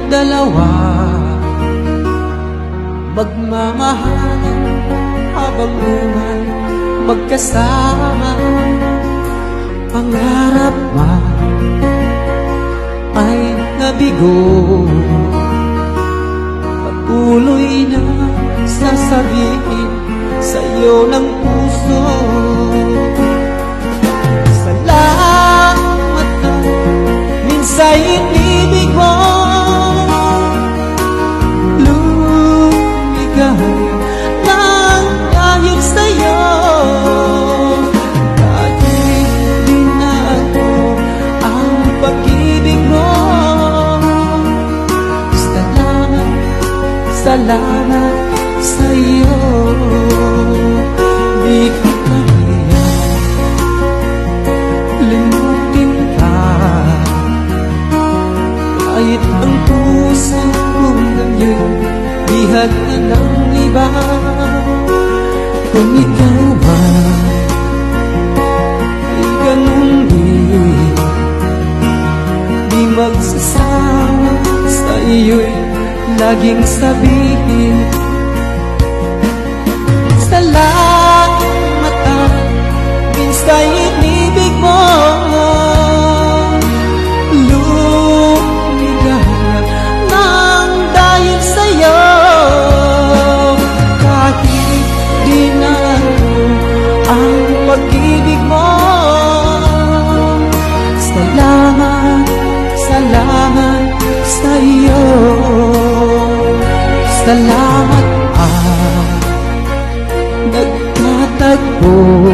dalawa magmamahalan habang buhay magkasama. Pangarap man ay nabigo, patuloy na sasabihin sa'yo ng puso. Salamat na minsa'y inibig mo, lumigay nang dahil sa'yo. Kahit di na ako ang pag-ibig mo, salamat, salamat sa'yo. Di ko kaya limutin ka, kahit ang puso kong ngayon bihag na ng iba. Kung ikaw man ay ganun din, di magsasawa sa iyo'y laging sabihin salamat at minsa'y inibig mo, lumigay nang dahil sa'yo. Kahit di na ang pag-ibig mo, salamat, salamat sa'yo. Salamat at nagtatagpo.